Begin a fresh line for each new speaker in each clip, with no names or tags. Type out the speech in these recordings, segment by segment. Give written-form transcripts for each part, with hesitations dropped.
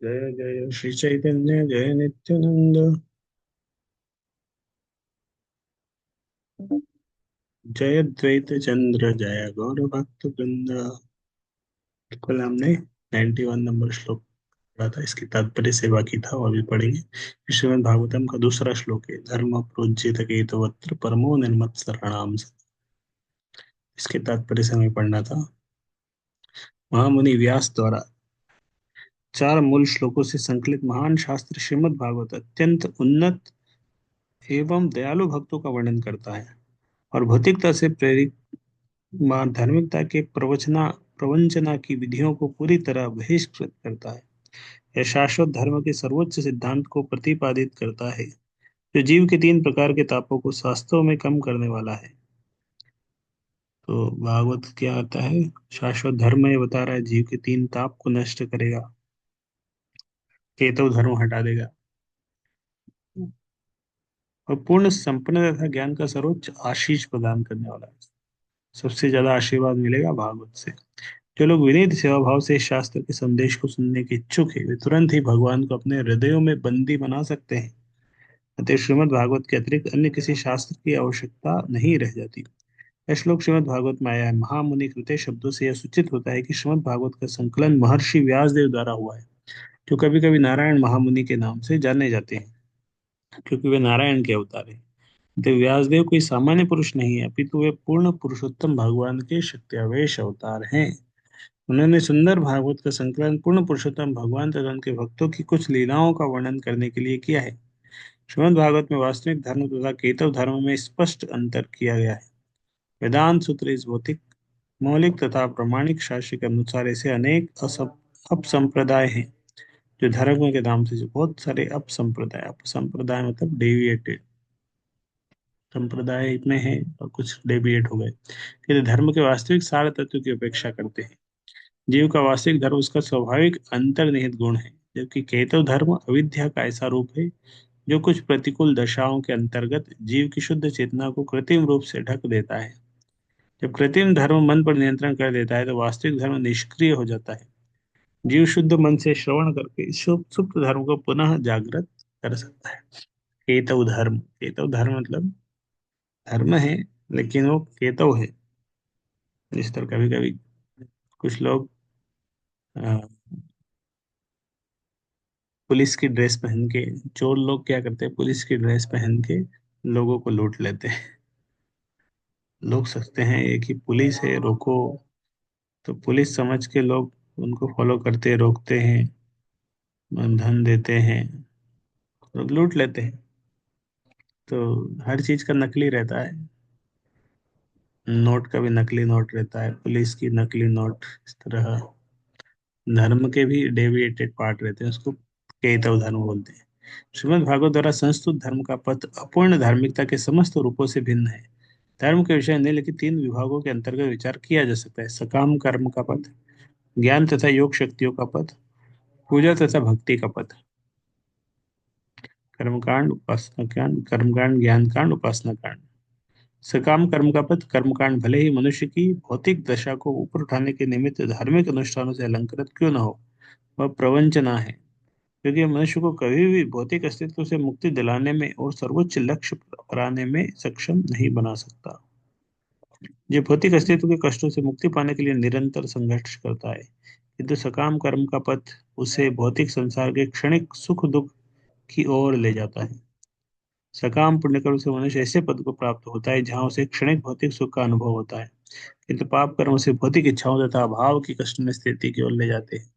जय जय श्री चैतन्य जय नित्यानंद। जय द्वैत चंद्र जय गौर भक्त वृंद। कल हमने 91 नंबर श्लोक पढ़ा था, इसकी तात्पर्य सेवा की था और अभी पढ़ेंगे। श्रीमद् भागवतम का दूसरा श्लोक है, धर्म प्रोज्झित केतवत्र परमो निर्मत्सराणाम। इसके तात्पर्य से हमें पढ़ना था। महामुनि व्यास द्वारा चार मूल श्लोकों से संकलित महान शास्त्र श्रीमद् भागवत अत्यंत उन्नत एवं दयालु भक्तों का वर्णन करता है और भौतिकता से प्रेरित मां धार्मिकता के प्रवंचना की विधियों को पूरी तरह बहिष्कृत करता है। यह शाश्वत धर्म के सर्वोच्च सिद्धांत को प्रतिपादित करता है, जो जीव के तीन प्रकार के तापों को वास्तव में कम करने वाला है। तो भागवत क्या आता है? शाश्वत धर्म ये बता रहा है जीव के तीन ताप को नष्ट करेगा, केतव धर्म हटा देगा और पूर्ण संपन्न तथा ज्ञान का सर्वोच्च आशीष प्रदान करने वाला है। सबसे ज्यादा आशीर्वाद मिलेगा भागवत से। जो लोग विनीत सेवा भाव से इस शास्त्र के संदेश को सुनने के इच्छुक है, वे तुरंत ही भगवान को अपने हृदयों में बंदी बना सकते हैं। अतः श्रीमद् भागवत के अतिरिक्त अन्य किसी शास्त्र की आवश्यकता नहीं रह जाती। यह श्लोक श्रीमद् भागवत में आया है। महामुनि कृते शब्दों से यह सूचित होता है कि श्रीमद् भागवत का संकलन महर्षि व्यासदेव द्वारा हुआ है, जो कभी कभी नारायण महामुनि के नाम से जाने जाते हैं, क्योंकि वे नारायण के अवतार हैं। तो व्यासदेव कोई सामान्य पुरुष नहीं है, अपितु वे पूर्ण पुरुषोत्तम भगवान के शक्त्यावेश अवतार हैं। उन्होंने सुंदर भागवत का संकलन पूर्ण पुरुषोत्तम भगवान तथा उनके भक्तों की कुछ लीलाओं का वर्णन करने के लिए किया है। श्रीमद् भागवत में वास्तविक धर्म तथा केतव धर्म में स्पष्ट अंतर किया गया है। वेदांत सूत्र इस भौतिक मौलिक तथा प्रमाणिक शास्त्र के अनुसार ऐसे अनेक अपसंप्रदाय हैं, जो धर्म के नाम से जो बहुत सारे अपसंप्रदाय मतलब डेविएटेड संप्रदाय में है और कुछ डेविएट हो गए, कि धर्म के वास्तविक सार तत्व की उपेक्षा करते हैं। जीव का वास्तविक धर्म उसका स्वाभाविक अंतर्निहित गुण है, जबकि केतव धर्म अविद्या का ऐसा रूप है जो कुछ प्रतिकूल दशाओं के अंतर्गत जीव की शुद्ध चेतना को कृत्रिम रूप से ढक देता है। जब कृत्रिम धर्म मन पर नियंत्रण कर देता है तो वास्तविक धर्म निष्क्रिय हो जाता है। जीव शुद्ध मन से श्रवण करके सुप्त धर्म को पुनः जागृत कर सकता है। केतव धर्म मतलब धर्म है, लेकिन वो केतव है। जिस तरह कभी कभी कुछ लोग पुलिस की ड्रेस पहन के, चोर लोग क्या करते हैं, पुलिस की ड्रेस पहन के लोगों को लूट लेते हैं। लोग सोचते हैं ये कि पुलिस है, रोको। तो पुलिस समझ के लोग उनको फॉलो करते, रोकते हैं, धन देते हैं और लूट लेते हैं। तो हर चीज का नकली रहता है। नोट का भी नकली नोट रहता है, पुलिस की नकली नोट, इस तरह धर्म के भी डेविएटेड पार्ट रहते हैं, उसको केतव धर्म बोलते हैं। श्रीमद् भागवत द्वारा संस्तुत धर्म का पथ अपूर्ण धार्मिकता के समस्त रूपों से भिन्न है। धर्म के विषय निम्नलिखित तीन विभागों के अंतर्गत विचार किया जा सकता है: सकाम कर्म का पथ, ज्ञान तथा योग शक्तियों का पथ, पूजा तथा भक्ति का पथ। कर्मकांड, उपासना कांड, कर्मकांड, ज्ञान कांड, उपासना कांड। सकाम कर्म का पथ, कर्मकांड भले ही मनुष्य की भौतिक दशा को ऊपर उठाने के निमित्त धार्मिक अनुष्ठानों से अलंकृत क्यों न हो, वह प्रवंचना है, क्योंकि मनुष्य को कभी भी भौतिक अस्तित्व से मुक्ति दिलाने में और सर्वोच्च लक्ष्य पाने में सक्षम नहीं बना सकता। जो भौतिक अस्तित्व के कष्टों से मुक्ति पाने के लिए निरंतर संघर्ष करता है, किंतु सकाम कर्म का पथ उसे भौतिक संसार के क्षणिक सुख दुख की ओर ले जाता है। सकाम पुण्य कर्म से मनुष्य ऐसे पद को प्राप्त होता है जहां उसे क्षणिक भौतिक सुख का अनुभव होता है, किंतु पाप कर्म से भौतिक इच्छाओं तथा अभाव की कष्टमय स्थिति की ओर ले जाते हैं।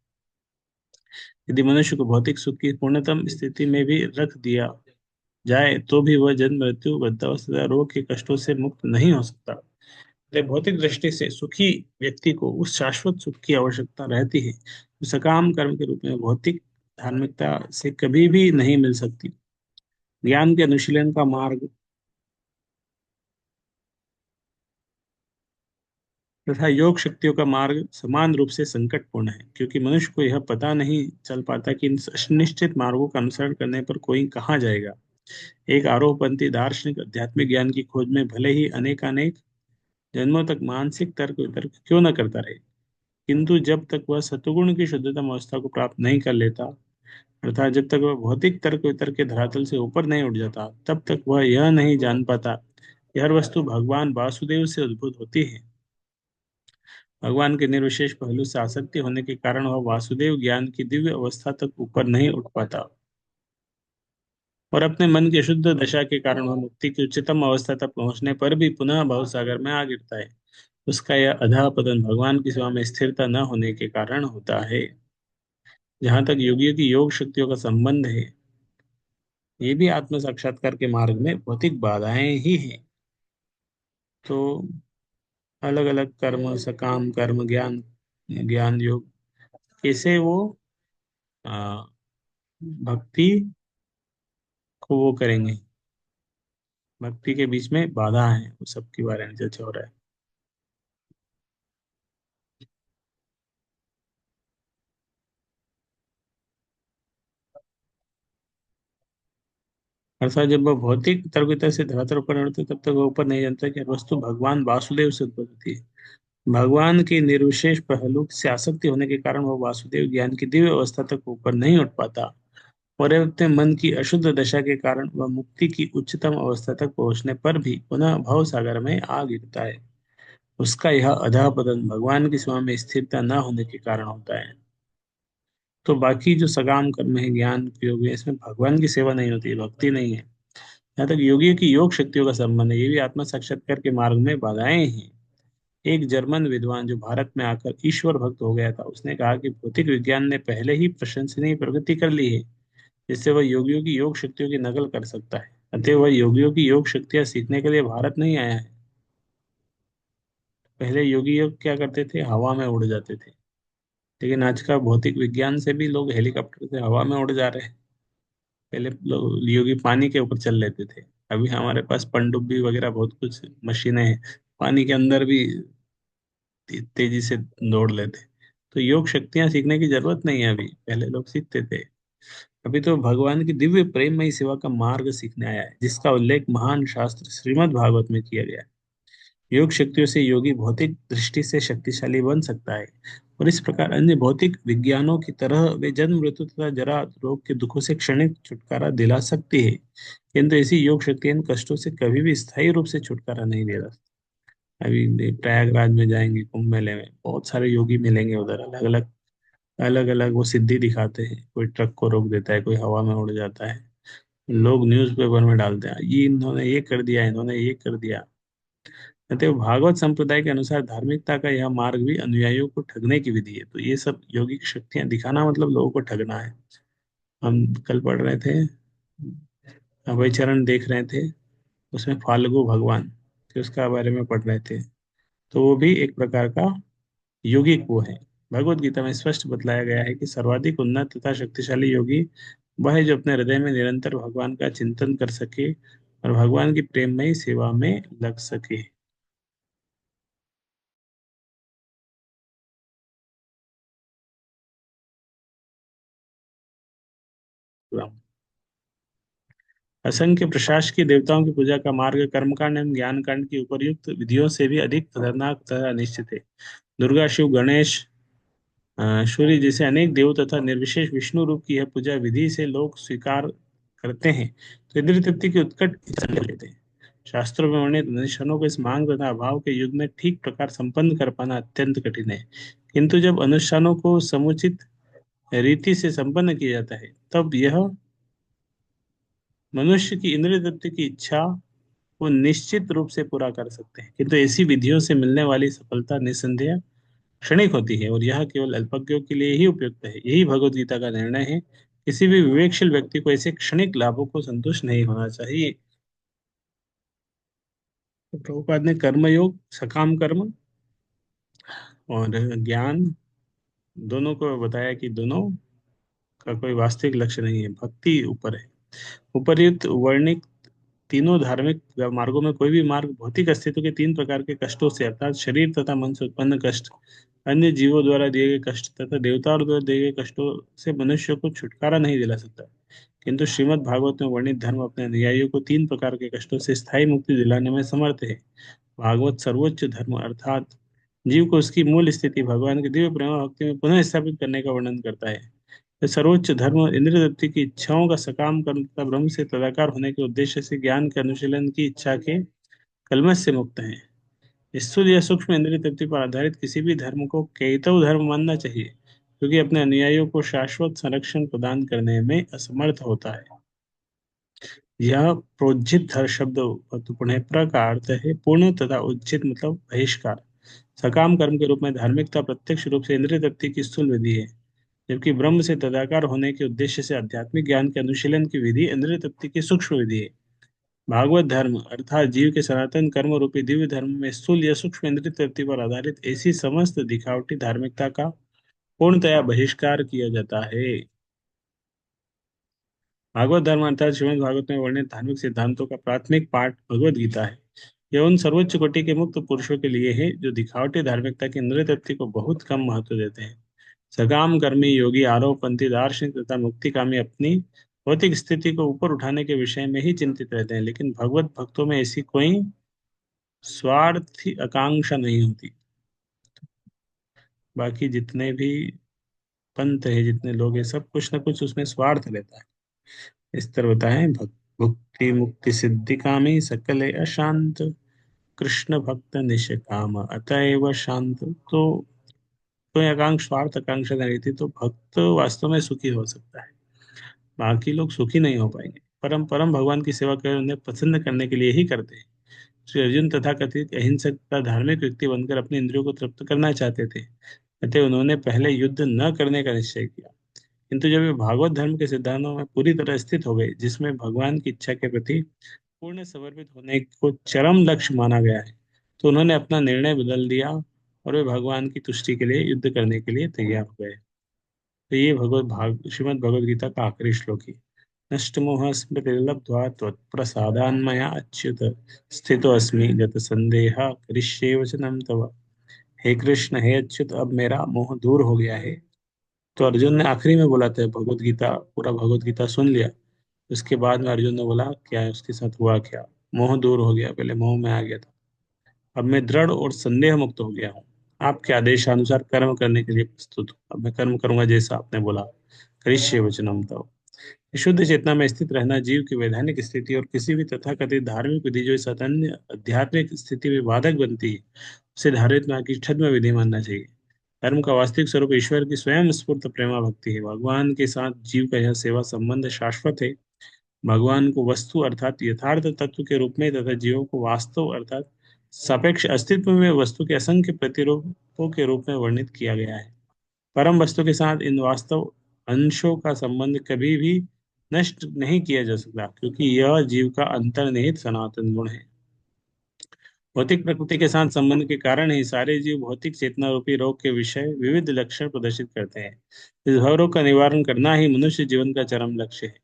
यदि मनुष्य को भौतिक सुख की पूर्णतम स्थिति में भी रख दिया जाए तो भी वह जन्म मृत्यु वृद्धावस्था तथा रोग के कष्टों से मुक्त नहीं हो सकता। इसलिए भौतिक दृष्टि से सुखी व्यक्ति को उस शाश्वत सुख की आवश्यकता रहती है, जो सकाम कर्म के रूप में भौतिक धार्मिकता से कभी भी नहीं मिल सकती। ज्ञान के अनुशीलन का मार्ग तथा योग शक्तियों का मार्ग समान रूप से संकटपूर्ण है, क्योंकि मनुष्य को यह पता नहीं चल पाता कि इन निश्चित मार्गों का अनुसरण करने पर कोई कहाँ जाएगा। एक आरोहपंथी दार्शनिक आध्यात्मिक ज्ञान की खोज में भले ही अनेक जन्मों तक मानसिक तर्क वितर्क क्यों न करता रहे, किंतु जब तक वह सतुगुण की शुद्धतम अवस्था को प्राप्त नहीं कर लेता, अर्थात जब तक वह भौतिक तर्क वितर्क के धरातल से ऊपर नहीं उठ जाता, तब तक वह यह नहीं जान पाता कि हर वस्तु भगवान वासुदेव से उद्भूत होती है। भगवान के निर्विशेष पहलू से आसक्ति होने के कारण वह वासुदेव ज्ञान की दिव्य अवस्था तक ऊपर नहीं उठ पाता, और अपने मन की शुद्ध दशा के कारण वह मुक्ति की उच्चतम अवस्था तक पहुंचने पर भी पुनः भवसागर में आ गिरता है। उसका यह अधःपतन भगवान की सेवा में स्थिरता न होने के कारण होता है। जहाँ तक योगियों की योग शक्तियों का संबंध है, ये भी आत्म साक्षात्कार के मार्ग में भौतिक बाधाएं ही हैं। तो अलग अलग कर्म, सकाम कर्म, ज्ञान ज्ञान योग, कैसे वो आ, भक्ति को वो करेंगे, भक्ति के बीच में बाधा है, वो सब के बारे में चर्चा हो रहा है। अर्थात जब वह भौतिक तर्कता से धरातल पर उड़ते, तब तक वह ऊपर नहीं जानता कि वस्तु भगवान वासुदेव से उत्पन्न होती है। भगवान के निर्विशेष पहलू से आसक्ति होने के कारण वह वासुदेव ज्ञान की दिव्य अवस्था तक ऊपर नहीं उठ पाता, और अपने मन की अशुद्ध दशा के कारण वह मुक्ति की उच्चतम अवस्था तक पहुंचने पर भी पुनः भव सागर में आ गिरता है। उसका यह अधःपतन भगवान की सेवा में स्थिरता न होने के कारण होता है। तो बाकी जो सकाम कर्म है, ज्ञान योग है, इसमें भगवान की सेवा नहीं होती है, भक्ति नहीं है। यहाँ तक योगियों की योग शक्तियों का संबंध है, ये भी आत्म साक्षात्कार के मार्ग में बाधाएं हैं। एक जर्मन विद्वान जो भारत में आकर ईश्वर भक्त हो गया था, उसने कहा कि भौतिक विज्ञान ने पहले ही प्रशंसनीय प्रगति कर ली है, जिससे वह योगियों की योग शक्तियों की नकल कर सकता है। अतः वह योगियों की योग शक्तियां सीखने के लिए भारत नहीं आया है। पहले योगी योग क्या करते थे, हवा में उड़ जाते थे, लेकिन आज का भौतिक विज्ञान से भी लोग हेलीकॉप्टर से हवा में उड़ जा रहे हैं। पहले लोग योगी पानी के ऊपर चल लेते थे। अभी हमारे पास पनडुब्बी वगैरह बहुत कुछ मशीनें हैं, पानी के अंदर भी तेजी से दौड़ लेते। तो योग शक्तियां सीखने की जरूरत नहीं है, अभी पहले लोग सीखते थे। अभी तो भगवान की दिव्य प्रेममयी सेवा का मार्ग सीखने आया है, जिसका उल्लेख महान शास्त्र श्रीमद् भागवत में किया गया है। योग शक्तियों से योगी भौतिक दृष्टि से शक्तिशाली बन सकता है, और इस प्रकार अन्य भौतिक विज्ञानों की तरह वे जन्म मृत्यु तथा जरा रोग के दुखों से क्षणिक छुटकारा दिला सकती है, किंतु ऐसी योग शक्ति इन कष्टों से कभी भी स्थायी रूप से छुटकारा नहीं दिला। अभी प्रयागराज में जाएंगे, कुंभ मेले में बहुत सारे योगी मिलेंगे उधर, अलग अलग अलग अलग वो सिद्धि दिखाते हैं। कोई ट्रक को रोक देता है, कोई हवा में उड़ जाता है। लोग न्यूज़पेपर में डालते हैं, ये इन्होंने ये कर दिया, इन्होंने ये कर दिया। अतः भागवत संप्रदाय के अनुसार धार्मिकता का यह मार्ग भी अनुयायियों को ठगने की विधि है। तो ये सब योगिक शक्तियां दिखाना मतलब लोगों को ठगना है। हम कल पढ़ रहे थे, अभय चरण देख रहे थे, उसमें फाल्गु भगवान के उसका बारे में पढ़ रहे थे। तो वो भी एक प्रकार का यौगिक वो है। भगवत गीता में स्पष्ट बतलाया गया है कि सर्वाधिक उन्नत तथा शक्तिशाली योगी वह है जो अपने हृदय में निरंतर भगवान का चिंतन कर सके और भगवान की प्रेममयी सेवा में लग सके। असंख्य प्रशासकीय देवताओं की पूजा का मार्ग कर्मकांड एवं ज्ञान कांड की उपर्युक्त विधियों से भी अधिक खतरनाक तथा निश्चित है। दुर्गा, शिव, गणेश, सूर्य जैसे अनेक देव तथा निर्विशेष विष्णु रूप की यह पूजा विधि से लोग स्वीकार करते हैं, तो इंद्रिय तृप्ति की उत्कट इच्छा कर लेते हैं। शास्त्रों में वर्णित अनुष्ठानों को इस मांग तथा अभाव के युग में ठीक प्रकार संपन्न कर पाना अत्यंत कठिन है, किंतु जब अनुष्ठानों को समुचित रीति से संपन्न किया जाता है, तब यह मनुष्य की इंद्रिय तृप्ति की इच्छा को निश्चित रूप से पूरा कर सकते हैं। किंतु ऐसी विधियों से मिलने वाली सफलता निस्संदेह क्षणिक होती है, और यह केवल अल्पज्ञों के लिए ही उपयुक्त है। यही भगवत गीता का निर्णय है। किसी भी विवेकशील व्यक्ति को ऐसे क्षणिक लाभों को संतुष्ट नहीं होना चाहिए। तो प्रभुपाद ने कर्मयोग, सकाम कर्म और ज्ञान दोनों को बताया कि दोनों का कोई वास्तविक लक्ष्य नहीं है, भक्ति ऊपर है। उपर्युक्त वर्णित तीनों धार्मिक मार्गों में कोई भी मार्ग भौतिक अस्तित्व के तीन प्रकार के कष्टों से, अर्थात शरीर तथा मन से उत्पन्न कष्ट, अन्य जीवों द्वारा दिए गए कष्ट तथा देवताओं द्वारा दिए गए कष्टों से मनुष्य को छुटकारा नहीं दिला सकता। किंतु श्रीमद् भागवत में वर्णित धर्म अपने अनुयायियों को तीन प्रकार के कष्टों से स्थायी मुक्ति दिलाने में समर्थ है। भागवत सर्वोच्च धर्म अर्थात जीव को उसकी मूल स्थिति भगवान की दिव्य प्रेम और भक्ति में पुनः स्थापित करने का वर्णन करता है। सर्वोच्च धर्म इंद्रिय तृप्ति की इच्छाओं का सकाम कर्म तथा ब्रह्म से तदाकार होने के उद्देश्य से ज्ञान के अनुशीलन की इच्छा के कलमश से मुक्त है। स्थूल या सूक्ष्म इंद्रिय तृप्ति पर आधारित किसी भी धर्म को केयतव धर्म मानना चाहिए, क्योंकि अपने अनुयायियों को शाश्वत संरक्षण प्रदान करने में असमर्थ होता है। यह प्रोज्झित धर शब्द पुण्य का अर्थ है पूर्ण तथा उज्जित मतलब बहिष्कार। सकाम कर्म के रूप में धार्मिकता प्रत्यक्ष रूप से इंद्रिय तृप्ति की स्थूल विधि है, जबकि ब्रह्म से तदाकार होने के उद्देश्य से आध्यात्मिक ज्ञान के अनुशीलन की विधि इंद्रिय तृप्ति की सूक्ष्म विधि है। भागवत धर्म अर्थात जीव के सनातन कर्म रूपी दिव्य धर्म में स्थूल या सूक्ष्म इंद्रिय तृप्ति पर आधारित ऐसी समस्त दिखावटी धार्मिकता का पूर्णतया बहिष्कार किया जाता है। भागवत धर्म अर्थात श्रीमद् भागवत में वर्णित धार्मिक सिद्धांतों का प्राथमिक पाठ भगवत गीता है। यह उन सर्वोच्च कोटि के मुक्त पुरुषों के लिए है जो दिखावटी धार्मिकता की इंद्रिय तृप्ति को बहुत कम महत्व देते हैं। सकाम कर्मी योगी आरोपपंथी दार्शनिक तथा मुक्तिकामी अपनी भौतिक स्थिति को ऊपर उठाने के विषय में ही चिंतित रहते हैं, लेकिन भगवत भक्तों में ऐसी कोई स्वार्थी आकांक्षा नहीं होती। बाकी जितने भी पंथ है, जितने लोग हैं, सब कुछ ना कुछ उसमें स्वार्थ रहता है। इस तरह होता है भक्ति मुक्ति सिद्धि कामी सकल अशांत कृष्ण भक्त निष्काम अतएव शांत। तो कोई आकांक्षा स्वार्थ आकांक्षा नहीं रहती तो भक्त वास्तव में सुखी हो सकता है। बाकी लोग सुखी नहीं हो पाएंगे। परम परम भगवान की सेवा कर उन्हें पसंद करने के लिए ही करते हैं। श्री अर्जुन तथा कथित अहिंसक का धार्मिक व्यक्ति बनकर अपने इंद्रियों को तृप्त करना चाहते थे, अतः उन्होंने पहले युद्ध न करने का निश्चय किया। किंतु जब वे भागवत धर्म के सिद्धांतों में पूरी तरह स्थित हो गए, जिसमें भगवान की इच्छा के प्रति पूर्ण समर्पित होने को चरम लक्ष्य माना गया है, तो उन्होंने अपना निर्णय बदल दिया और वे भगवान की तुष्टि के लिए युद्ध करने के लिए तैयार हो गए। तो ये श्रीमद् भगवद गीता का आखिरी श्लोक है। नष्टमोह स्मृतिर्लब्ध्वा त्वत्प्रसादान्मया अच्युत स्थितोऽस्मि गतसन्देहः करिष्ये वचनं तव। हे कृष्ण, हे अच्युत, अब मेरा मोह दूर हो गया है। तो अर्जुन ने आखिरी में बोला था भगवत गीता, पूरा भगवत गीता सुन लिया। उसके बाद में अर्जुन ने बोला क्या है उसके साथ हुआ क्या। मोह दूर हो गया, पहले मोह में आ गया था। अब मैं दृढ़ और संदेह मुक्त हो गया हूँ। आपके आदेशानुसार कर्म करने के लिए प्रस्तुत हूँ। अब मैं कर्म करूंगा जैसा आपने बोला। करिष्ये वचनम तव। शुद्ध चेतना में स्थित रहना जीव की वैधानिक स्थिति और किसी भी तथाकथित धार्मिक विधि जो इस अनन्य आध्यात्मिक स्थिति में बाधक बनती है, उसे धारित ना की छद्म विधि मानना चाहिए। धर्म का वास्तविक स्वरूप ईश्वर की स्वयं स्फूर्त प्रेमा भक्ति है। भगवान के साथ जीव का यह सेवा संबंध शाश्वत है। भगवान को वस्तु अर्थात यथार्थ तत्व के रूप में तथा जीवों को वास्तव अर्थात सापेक्ष अस्तित्व में वस्तु के असंख्य प्रतिरूपों के रूप में वर्णित किया गया है। परम वस्तु के साथ इन वास्तव अंशों का संबंध कभी भी नष्ट नहीं किया जा सकता, क्योंकि यह जीव का अंतर्निहित सनातन गुण है। भौतिक प्रकृति के साथ संबंध के कारण ही सारे जीव भौतिक चेतना रूपी रोग के विषय विविध लक्षण प्रदर्शित करते हैं। इस भव रोग का निवारण करना ही मनुष्य जीवन का चरम लक्ष्य है।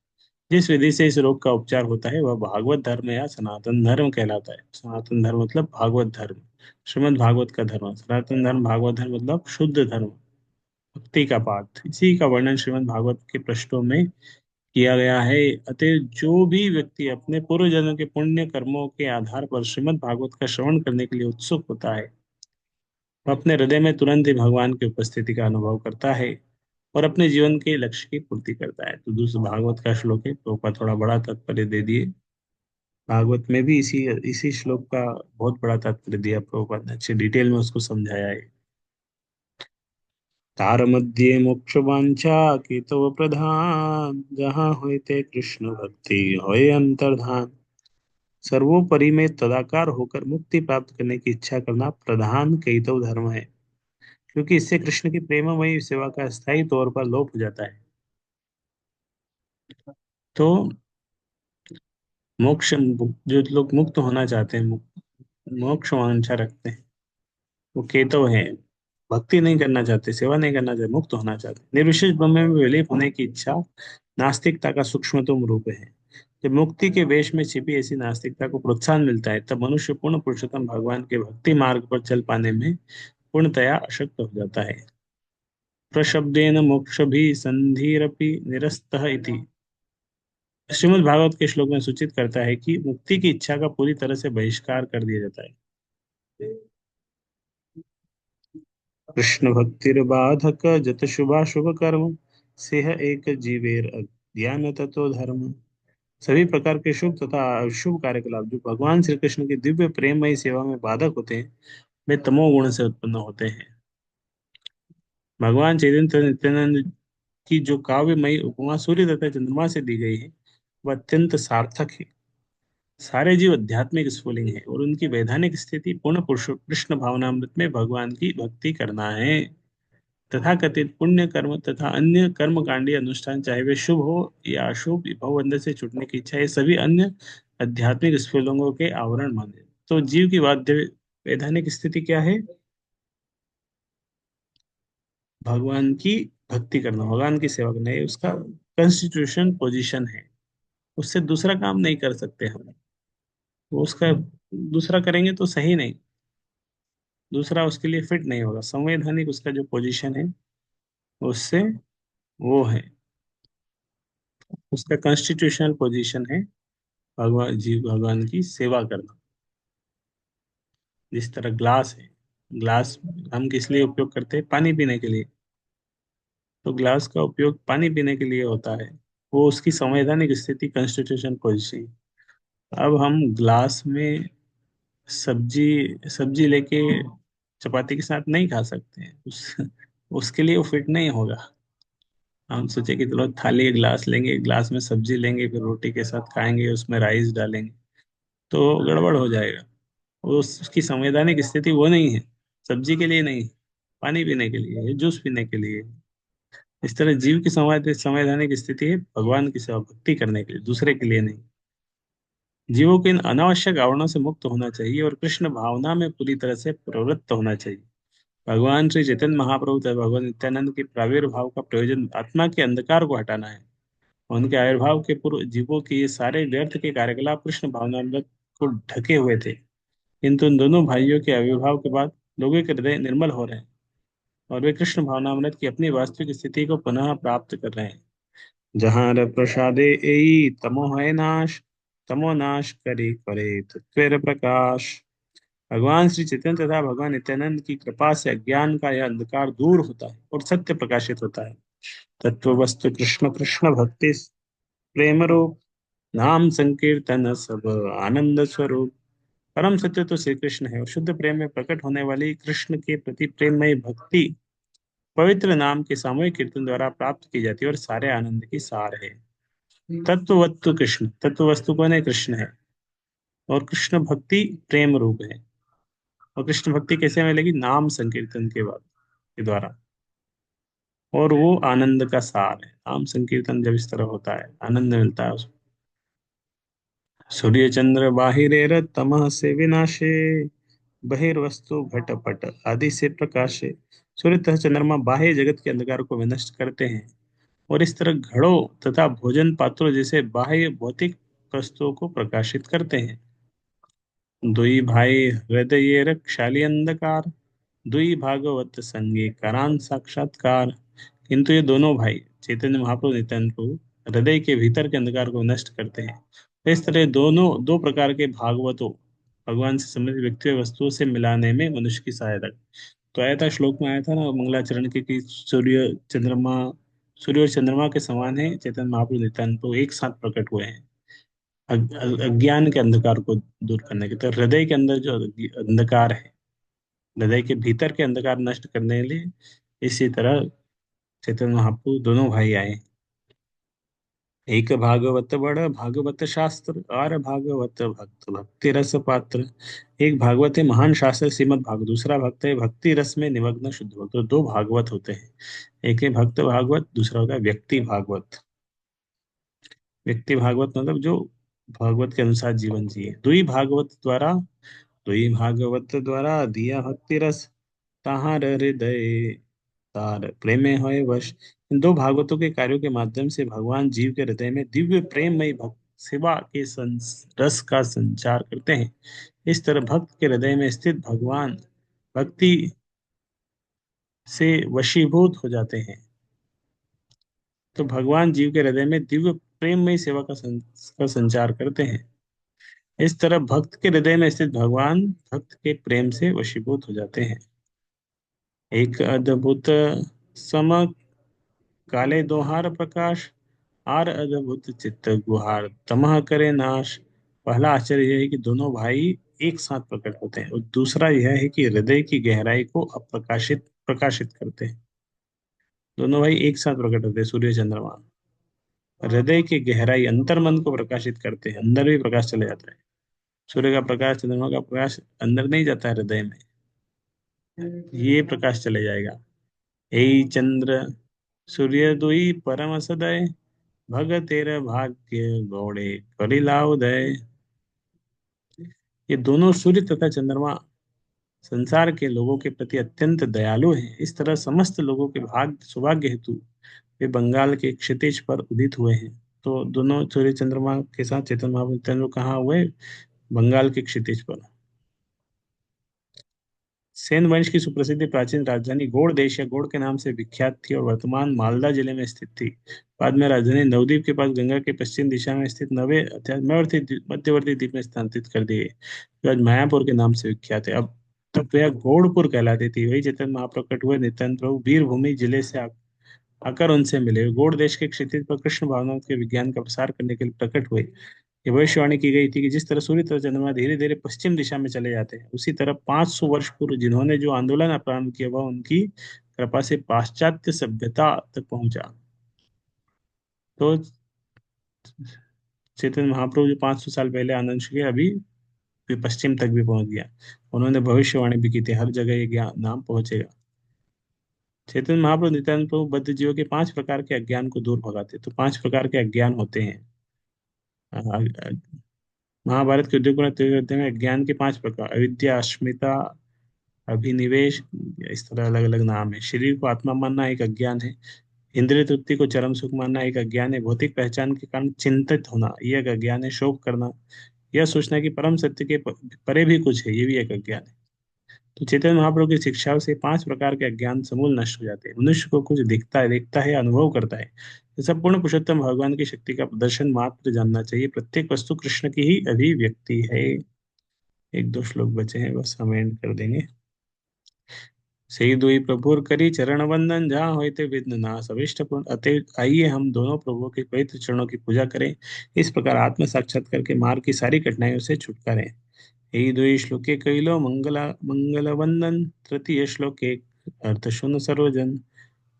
जिस विधि से इस रोग का उपचार होता है वह भागवत धर्म या सनातन धर्म कहलाता है। सनातन धर्म मतलब भागवत धर्म, श्रीमद् भागवत का धर्म। सनातन धर्म भागवत धर्म मतलब शुद्ध धर्म, भक्ति का पाठ। इसी का वर्णन श्रीमद् भागवत के पृष्ठों में किया गया है। अतः जो भी व्यक्ति अपने पूर्व जन्म के पुण्य कर्मों के आधार पर श्रीमद् भागवत का श्रवण करने के लिए उत्सुक होता है, वह अपने हृदय में तुरंत ही भगवान की उपस्थिति का अनुभव करता है और अपने जीवन के लक्ष्य की पूर्ति करता है। तो दूसरा भागवत का श्लोक है, तो ऊपर थोड़ा बड़ा तात्पर्य दे दिए। भागवत में भी इसी इसी श्लोक का बहुत बड़ा तात्पर्य दिया प्रभुपाद ने, अच्छे डिटेल में उसको समझाया है। तार मध्य मोक्ष वांछा की तो प्रधान, जहाँ होते कृष्ण भक्ति होए अंतर्धान। सर्वोपरि में तदाकार होकर मुक्ति प्राप्त करने की इच्छा करना प्रधान केतव धर्म है, क्योंकि इससे कृष्ण की प्रेममयी सेवा का स्थायी तौर पर लोप हो जाता है। तो मोक्ष, जो लोग मुक्त होना चाहते हैं, मोक्ष वांछा रखते हैं, वो केतव है। भक्ति नहीं करना चाहते, सेवा नहीं करना चाहते, मुक्त होना चाहते, निर्विशेष ब्रह्म में विलीन होने की इच्छा नास्तिकता का सूक्ष्मतम रूप है। जब मुक्ति के वेश में छिपी ऐसी नास्तिकता को प्रोत्साहन मिलता है, तब मनुष्य पूर्ण पुरुषोत्तम भगवान के भक्ति मार्ग पर चल पाने में पूर्णतया अशक्त हो जाता है। प्रशब्देन मोक्ष भी संधिरपि निरस्तः इति श्रीमद् भागवत के श्लोक में सूचित करता है कि मुक्ति की इच्छा का पूरी तरह से बहिष्कार कर दिया जाता है। कृष्ण भक्तिर बाधक जत शुभाशुभ कर्म सेह एक जीवेर अज्ञान ततो धर्म। सभी प्रकार के शुभ तथा अशुभ कार्यकलाप जो भगवान श्री कृष्ण की दिव्य प्रेममयी सेवा में बाधक होते हैं, वे तमोगुण से उत्पन्न होते हैं। भगवान चैतन्य नित्यानंद की जो काव्यमयी उपमा सूर्य तथा चंद्रमा से दी गई है, वह अत्यंत सार्थक है। सारे जीव आध्यात्मिक स्फुलिंग है और उनकी वैधानिक स्थिति पूर्ण पुरुष कृष्ण भावनामृत में भगवान की भक्ति करना है। तथाकथित पुण्य कर्म तथा अन्य कर्म कांडीय अनुष्ठान, चाहे वे शुभ हो या अशुभ, भवबंधन से छूटने की इच्छा, ये सभी अन्य आध्यात्मिक स्फुलिंगों के आवरण माने। तो जीव की वाद्य वैधानिक स्थिति क्या है? भगवान की भक्ति करना, भगवान की सेवा करना, ये उसका कंस्टिट्यूशन पोजीशन है। उससे दूसरा काम नहीं कर सकते हम। वो उसका दूसरा करेंगे तो सही नहीं, दूसरा उसके लिए फिट नहीं होगा। संवैधानिक उसका जो पोजीशन है, उससे वो है, उसका कॉन्स्टिट्यूशनल पोजीशन है भगवान की सेवा करना। जिस तरह ग्लास है, ग्लास हम किस लिए उपयोग करते हैं? पानी पीने के लिए। तो ग्लास का उपयोग पानी पीने के लिए होता है, वो उसकी संवैधानिक स्थिति कॉन्स्टिट्यूशन पोजीशन। अब हम ग्लास में सब्जी सब्जी लेके चपाती के साथ नहीं खा सकते हैं, उसके लिए वो फिट नहीं होगा। हम सोचे कि चलो थाली गिलास लेंगे, गिलास में सब्जी लेंगे, फिर रोटी के साथ खाएंगे, उसमें राइस डालेंगे, तो गड़बड़ हो जाएगा। उसकी संवैधानिक स्थिति वो नहीं है, सब्जी के लिए नहीं है, पानी पीने के लिए है, जूस पीने के लिए है। इस तरह जीव की संवैधानिक स्थिति है भगवान की सेवा भक्ति करने के लिए, दूसरे के लिए नहीं। जीवों को इन अनावश्यक आवरणों से मुक्त होना चाहिए और कृष्ण भावना में पूरी तरह से प्रवृत्त होना चाहिए। भगवान श्री चैतन्य महाप्रभु तथा भगवान नित्यानंद के प्राविर्भाव का प्रयोजन आत्मा के अंधकार को हटाना है। उनके आविर्भाव के पूर्व जीवों के ये सारे व्यर्थ के कार्यकलाप कृष्ण भावनामृत को ढके हुए थे, किंतु उन दोनों भाइयों के आविर्भाव के बाद लोगों के हृदय निर्मल हो रहे हैं और वे कृष्ण भावनामृत की अपनी वास्तविक स्थिति को पुनः प्राप्त कर रहे हैं। जहाँ प्रसादे एई तमो है नाश, तमो नाश करे करे तत्वेर प्रकाश। भगवान श्री चैतन्य तथा भगवान नित्यानंद की कृपा से अज्ञान का यह अंधकार दूर होता है और सत्य प्रकाशित होता है। तत्व वस्तु कृष्ण कृष्ण भक्ति प्रेम रूप, नाम संकीर्तन सब आनंद स्वरूप। परम सत्य तो श्री कृष्ण है और शुद्ध प्रेम में प्रकट होने वाली कृष्ण के प्रति प्रेममय भक्ति पवित्र नाम के सामूहिक कीर्तन द्वारा प्राप्त की जाती है और सारे आनंद की सार है। तत्ववस्तु कृष्ण, तत्व वस्तु कौन है? कृष्ण है। और कृष्ण भक्ति प्रेम रूप है। और कृष्ण भक्ति कैसे मिलेगी? नाम संकीर्तन के बाद, के द्वारा। और वो आनंद का सार है। नाम संकीर्तन जब इस तरह होता है, आनंद मिलता है उसको। सूर्य चंद्र बाहिरेर तमः से विनाशे, बहिर्वस्तु घटपट आदि से प्रकाशे। सूर्य तथा चंद्रमा बाह्य जगत के अंधकार को विनष्ट करते हैं और इस तरह घड़ों तथा भोजन पात्रों जैसे बाह्य भौतिक वस्तुओं को प्रकाशित करते हैं। दुई भाई हृदय रक्षाली अंधकार, दुई भागवत संगे करान साक्षात्कार। किंतु ये दोनों भाई चैतन्य महाप्रभु नित्यानंद प्रभु हृदय के भीतर के अंधकार को नष्ट करते हैं। तो इस तरह दोनों दो प्रकार के भागवतों, भगवान से संबंधित व्यक्ति और वस्तुओं से मिलाने में मनुष्य की सहायता। तो आया था, श्लोक में आया था ना मंगलाचरण के कि सूर्य और चंद्रमा के समान है चैतन्य महाप्रभु नित्यानंद प्रभु, एक साथ प्रकट हुए हैं अज्ञान के अंधकार को दूर करने के। तो हृदय के अंदर जो अंधकार है, हृदय के भीतर के अंधकार नष्ट करने के लिए इसी तरह चैतन्य महाप्रभु दोनों भाई आए। एक भागवत बड़ भागवत शास्त्र और भागवत भक्त भक्ति रस पात्र। एक भागवत है महान शास्त्र श्रीमद् भागवत, दूसरा भक्त है भक्ति रस में निमग्न शुद्ध भक्त। तो दो भागवत होते हैं, एक है भक्त भागवत, दूसरा होता है व्यक्ति भागवत। व्यक्ति भागवत मतलब जो भागवत के अनुसार जीवन जिए। दुई भागवत द्वारा दिया भक्ति रस, ताहार हृदय तार प्रेमे होए वश। इन दो भागवतों के कार्यों के माध्यम से भगवान जीव के हृदय में दिव्य प्रेममयी भक्त सेवा के रस का संचार करते हैं। इस तरह भक्त के हृदय में स्थित भगवान भक्ति से वशीभूत हो जाते हैं। तो भगवान जीव के हृदय में दिव्य प्रेममयी सेवा का संचार करते हैं। इस तरह भक्त के हृदय में स्थित भगवान भक्त के प्रेम से वशीभूत हो जाते हैं। एक अद्भुत सम काले दोहार प्रकाश, आर अद्भुत चित्त गुहार, तमह करे नाश। पहला आश्चर्य यह है कि दोनों भाई एक साथ प्रकट होते हैं, और दूसरा यह है कि हृदय की गहराई को अप्रकाशित प्रकाशित करते हैं। दोनों भाई एक साथ प्रकट होते हैं, सूर्य चंद्रमा। हृदय की गहराई अंतर्मन को प्रकाशित करते हैं, अंदर भी प्रकाश चले जाता है। सूर्य का प्रकाश, चंद्रमा का प्रकाश अंदर नहीं जाता है हृदय में, ये प्रकाश चले जाएगा। हे चंद्र सूर्य दुई परम सदय, भग तेरा भाग्य गौड़े करिलाउदय। ये दोनों सूर्य तथा चंद्रमा संसार के लोगों के प्रति अत्यंत दयालु हैं। इस तरह समस्त लोगों के भाग्य सौभाग्य हेतु वे बंगाल के क्षितिज पर उदित हुए हैं। तो दोनों सूर्य चंद्रमा के साथ चैतन्य महाप्रभु नित्यानंद कहाँ हुए? बंगाल के क्षितिज पर। सेन वंश की सुप्रसिद्ध प्राचीन राजधानी गौड़ देश या गौड़ के नाम से विख्यात थी और वर्तमान मालदा जिले में स्थित थी। बाद में राजधानी नवद्वीप के पास गंगा के पश्चिम दिशा में स्थित नवे मध्यवर्ती मध्यवर्ती द्वीप में स्थानांतरित कर दी गई, जो आज मायापुर के नाम से विख्यात है। अब तब यह गौड़पुर कहलाती थी। वही चैतन्य महाप्रकट हुए नित्यानंद प्रभु वीरभूमि जिले से आकर उनसे मिले। गौड़ देश के क्षितिज पर कृष्ण भावनाओं के विज्ञान का प्रसार करने के लिए प्रकट हुए। ये भविष्यवाणी की गई थी कि जिस तरह सूर्य तथा चंद्रमा धीरे धीरे पश्चिम दिशा में चले जाते हैं, उसी तरह 500 वर्ष पूर्व जिन्होंने जो आंदोलन प्रारंभ किया वह उनकी कृपा से पाश्चात्य सभ्यता तक पहुंचा। तो चैतन्य महाप्रभु जो 500 साल पहले आनंद के अभी भी पश्चिम तक भी पहुंच गया। उन्होंने भविष्यवाणी भी की थी, हर जगह ये ज्ञान नाम पहुंचेगा। चैतन्य महाप्रभु नित्यानंद प्रभु बद्ध जीवों के 5 प्रकार के अज्ञान को दूर भगाते। तो 5 प्रकार के अज्ञान होते हैं। महाभारत के युद्ध करते में अज्ञान के 5 प्रकार: अविद्या, अस्मिता, अभिनिवेश, इस तरह अलग अलग नाम है। शरीर को आत्मा मानना एक अज्ञान है। इंद्रिय तृप्ति को चरम सुख मानना एक अज्ञान है। भौतिक पहचान के कारण चिंतित होना यह एक अज्ञान है। शोक करना, यह सोचना कि परम सत्य के परे भी कुछ है, ये भी एक अज्ञान है। तो चैतन्य महाप्रभु की शिक्षाओं से 5 प्रकार के अज्ञान समूल नष्ट हो जाते हैं। मनुष्य को कुछ दिखता है, देखता है, अनुभव करता है। ये सब पूर्ण पुरुषोत्तम भगवान की शक्ति का प्रदर्शन मात्र जानना चाहिए। प्रत्येक वस्तु कृष्ण की ही अभिव्यक्ति है। एक दो श्लोक बचे हैं, बस हम एंड कर देंगे। सही दुई प्रभुर करी चरण वंदन, जहाँ होते विघ्न नाश अभिष्ट पूर्ण। अतः आइए हम दोनों प्रभुओं के पवित्र चरणों की पूजा करें। इस प्रकार आत्म साक्षात्कार के मार्ग की सारी कठिनाइयों से छुटकारे। यही द्वि श्लोके कैलो मंगल वंदन, तृतीय श्लोके अर्थ शून्य सर्वजन।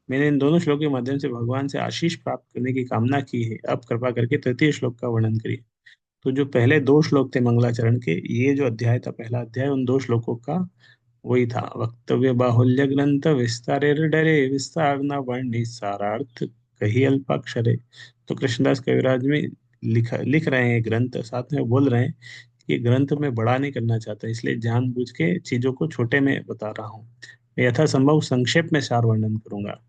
मैंने इन दोनों श्लोक के माध्यम से भगवान से आशीष प्राप्त करने की कामना की है। अब कृपा करके तृतीय श्लोक का वर्णन करिए। तो जो पहले 2 श्लोक थे मंगलाचरण के, ये जो अध्याय था, पहला अध्याय, उन 2 श्लोकों का वही था। वक्तव्य बाहुल्य ग्रंथ विस्तारे डरे, विस्तार न वर्णि सारार्थ कही अल्पाक्षरे। तो कृष्णदास कविराज में लिख रहे हैं ग्रंथ, साथ में बोल रहे हैं कि ये ग्रंथ में बड़ा नहीं करना चाहता, इसलिए जानबूझ के चीजों को छोटे में बता रहा हूँ। मैं यथासंभव संक्षेप में सार वर्णन करूंगा।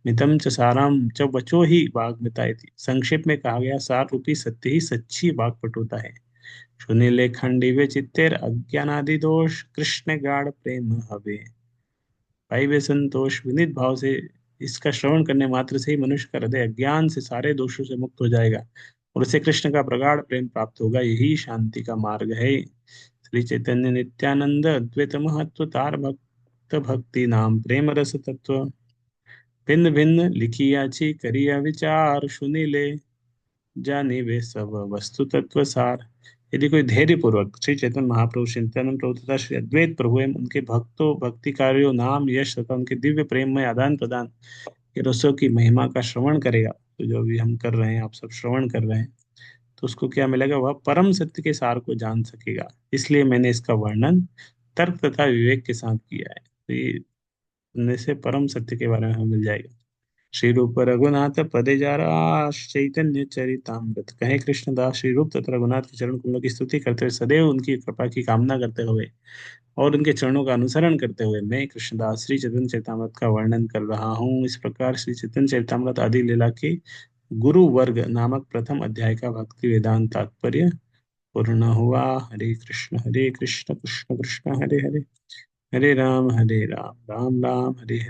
मितम च साराम च वचो ही वाग मिताय थी। संक्षेप में कहा गया सार रूपी सत्य ही सच्ची वाक्पटुता है। सुनीले खंडिवे चित्तेर अज्ञानादि दोष, कृष्ण गाढ़ प्रेम हवे। भाई वे संतोष, विनीत भाव से इसका श्रवण करने मात्र से ही मनुष्य का हृदय अज्ञान से सारे दोषों से मुक्त हो जाएगा और उसे कृष्ण का प्रगाढ़ प्रेम प्राप्त होगा। यही शांति का मार्ग है। श्री चैतन्य नित्यानंद अद्वैत महत्व तार भक्त भक्ति नाम प्रेम रस तत्व, भिन्न भिन्न लिखिया छी करिया विचार, सुनीले जाने वे सब वस्तु तत्व सार। यदि कोई धैर्य पूर्वक श्री चैतन्य महाप्रभु, श्री नित्यानंद प्रभु तथा श्री अद्वैत प्रभु एवं उनके भक्तों, भक्ति कार्यों, नाम, यश तथा उनके दिव्य प्रेम में आदान प्रदान के रसों की महिमा का श्रवण करेगा, तो जो भी हम कर रहे हैं, आप सब श्रवण कर रहे हैं, तो उसको क्या मिलेगा? वह परम सत्य के सार को जान सकेगा। इसलिए मैंने इसका वर्णन तर्क तथा विवेक के साथ किया है। तो ये सुनने से परम सत्य के बारे में हमें मिल जाएगा। श्री रूप रघुनाथ पदे जा चैतन्य चरितामृत। कहे कृष्णदास श्री रूप तथा रघुनाथ के चरण कमलों की स्तुति करते हुए, सदैव उनकी कृपा की कामना करते हुए और उनके चरणों का अनुसरण करते हुए, मैं कृष्णदास श्री चैतन्य चरितामृत का वर्णन कर रहा हूँ। इस प्रकार श्री चैतन्य चरितामृत आदि लीला के गुरु वर्ग नामक प्रथम अध्याय का भक्ति वेदांत तात्पर्य पूर्ण हुआ। हरे कृष्ण कृष्ण कृष्ण हरे हरे, हरे राम राम राम हरे हरे।